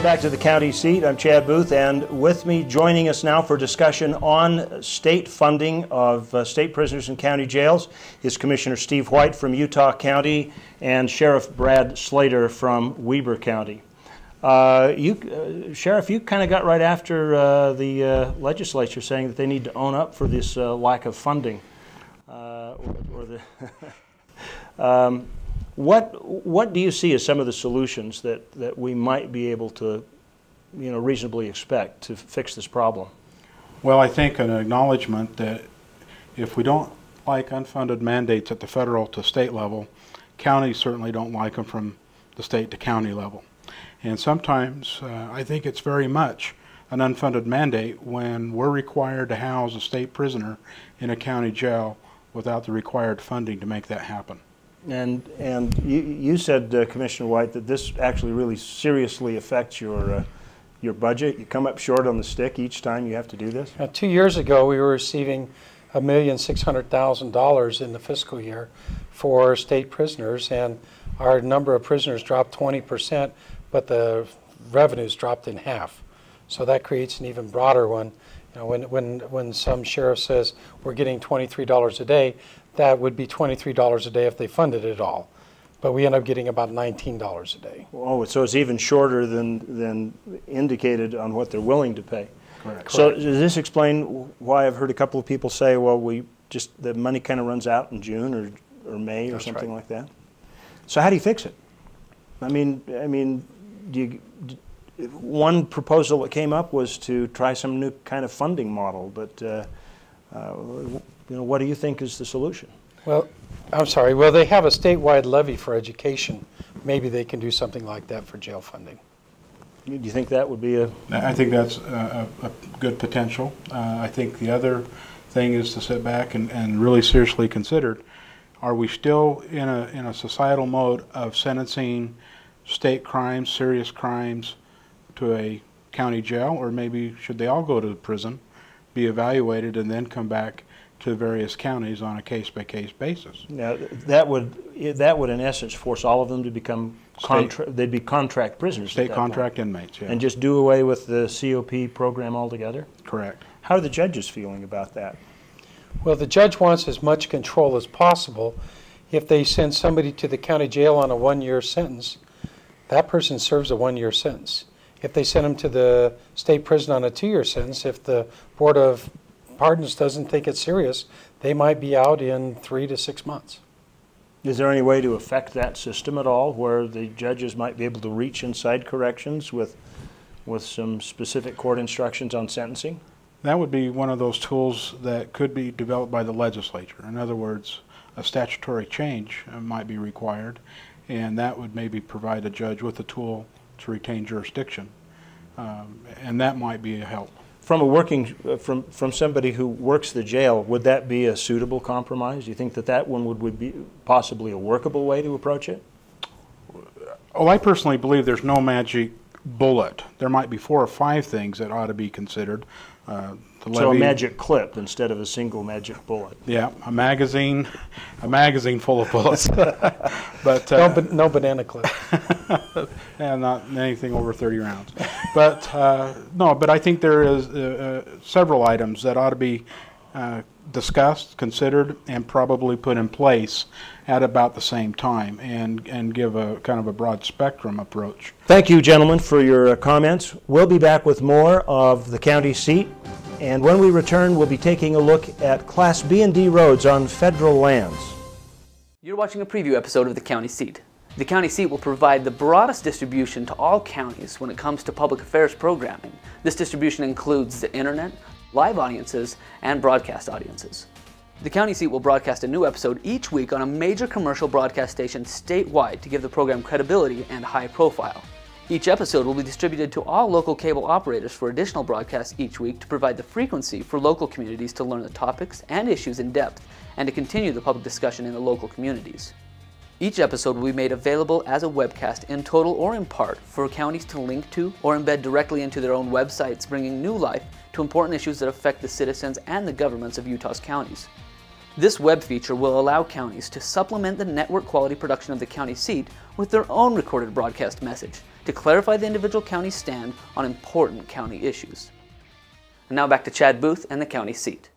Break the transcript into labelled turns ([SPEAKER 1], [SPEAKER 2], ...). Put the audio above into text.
[SPEAKER 1] back to the county seat. I'm Chad Booth, and with me, joining us now for discussion on state funding of state prisoners in county jails, is Commissioner Steve White from Utah County and Sheriff Brad Slater from Weber County. Sheriff, you kind of got right after the legislature saying that they need to own up for this lack of funding. What do you see as some of the solutions that we might be able to, reasonably expect to fix this problem?
[SPEAKER 2] Well, I think an acknowledgement that if we don't like unfunded mandates at the federal to state level, counties certainly don't like them from the state to county level. And sometimes I think it's very much an unfunded mandate when we're required to house a state prisoner in a county jail without the required funding to make that happen.
[SPEAKER 1] And you said, Commissioner White, that this actually really seriously affects your budget. You come up short on the stick each time you have to do this?
[SPEAKER 3] 2 years ago, we were receiving $1,600,000 in the fiscal year for state prisoners, and our number of prisoners dropped 20%, but the revenues dropped in half. So that creates an even broader one. When some sheriff says we're getting $23 a day, that would be $23 a day if they funded it all. But we end up getting about $19 a day.
[SPEAKER 1] Oh, so it's even shorter than indicated on what they're willing to pay.
[SPEAKER 2] Correct.
[SPEAKER 1] So does this explain why I've heard a couple of people say, well, the money kind of runs out in June or May or
[SPEAKER 3] That's
[SPEAKER 1] something
[SPEAKER 3] right.
[SPEAKER 1] like that? So how do you fix it? I mean, one proposal that came up was to try some new kind of funding model, but what do you think is the solution?
[SPEAKER 3] Well, I'm sorry. Well, they have a statewide levy for education. Maybe they can do something like that for jail funding.
[SPEAKER 1] Do you think that would be a...
[SPEAKER 2] I think that's a good potential. I think the other thing is to sit back and really seriously consider, are we still in a societal mode of sentencing state crimes, serious crimes, to a county jail, or maybe should they all go to the prison, be evaluated, and then come back to various counties on a case-by-case basis?
[SPEAKER 1] Now, that would in essence force all of them to become they'd be contract prisoners.
[SPEAKER 2] State contract inmates, yeah.
[SPEAKER 1] And just do away with the COP program altogether?
[SPEAKER 2] Correct.
[SPEAKER 1] How are the judges feeling about that?
[SPEAKER 3] Well, the judge wants as much control as possible. If they send somebody to the county jail on a 1-year sentence, that person serves a 1-year sentence. If they send them to the state prison on a 2-year sentence, if the Board of Pardons doesn't think it's serious, they might be out in 3 to 6 months.
[SPEAKER 1] Is there any way to affect that system at all, where the judges might be able to reach inside corrections with some specific court instructions on sentencing?
[SPEAKER 2] That would be one of those tools that could be developed by the legislature. In other words, a statutory change might be required, and that would maybe provide a judge with a tool to retain jurisdiction, and that might be a help.
[SPEAKER 1] From somebody who works the jail, would that be a suitable compromise? Do you think that one would be possibly a workable way to approach it?
[SPEAKER 2] Oh, I personally believe there's no magic bullet. There might be 4 or 5 things that ought to be considered.
[SPEAKER 1] So a magic clip instead of a single magic bullet.
[SPEAKER 2] Yeah, a magazine full of bullets. But
[SPEAKER 3] no banana clip.
[SPEAKER 2] and not anything over 30 rounds. But no, but I think there is several items that ought to be discussed, considered, and probably put in place at about the same time, and give a kind of a broad spectrum approach.
[SPEAKER 1] Thank you, gentlemen, for your comments. We'll be back with more of the county seat, and when we return, we'll be taking a look at Class B and D roads on federal lands.
[SPEAKER 4] You're watching a preview episode of the county seat. The county seat will provide the broadest distribution to all counties when it comes to public affairs programming. This distribution includes the internet, live audiences, and broadcast audiences. The county seat will broadcast a new episode each week on a major commercial broadcast station statewide to give the program credibility and high profile. Each episode will be distributed to all local cable operators for additional broadcasts each week to provide the frequency for local communities to learn the topics and issues in depth and to continue the public discussion in the local communities. Each episode will be made available as a webcast in total or in part for counties to link to or embed directly into their own websites, bringing new life to important issues that affect the citizens and the governments of Utah's counties. This web feature will allow counties to supplement the network quality production of the county seat with their own recorded broadcast message to clarify the individual county's stand on important county issues. And now back to Chad Booth and the county seat.